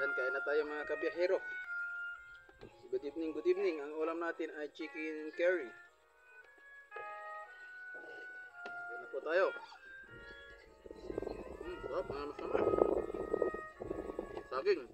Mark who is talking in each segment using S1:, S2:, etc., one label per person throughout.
S1: Yan, kain na tayo mga kabiyahero. Good evening, good evening. Ang ulam natin ay chicken curry. Kain na po tayo. Sarap, mga masama. Saging.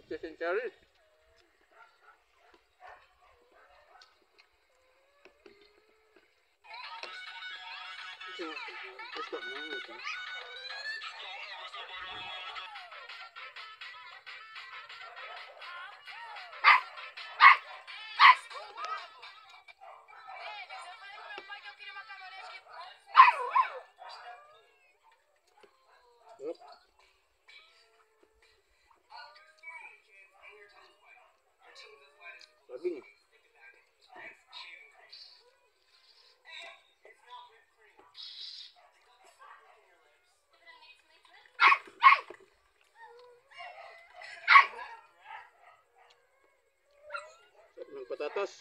S1: Chicken curry. Stop na ito. Saging. Sarap ng patatas.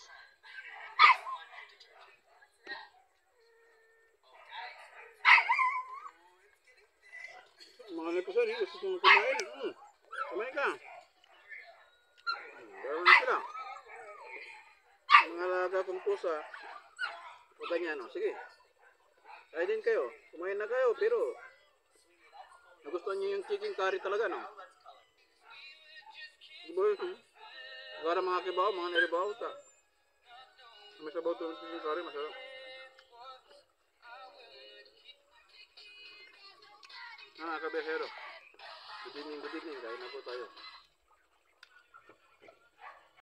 S1: Mga lipusan, gusto kong kumain. Kumain ka. Bawa na sila. Mga alaga kong pusa. O ganyan, no? Sige. Kaya din kayo. Kumain na kayo, pero nagustuhan nyo yung chicken curry talaga, no? Diba yun? Para mga kibaw, mga naribaw. May sabaw ito yung chicken curry, masarap. Mga kabehero. Good evening, good evening. Kain na po tayo.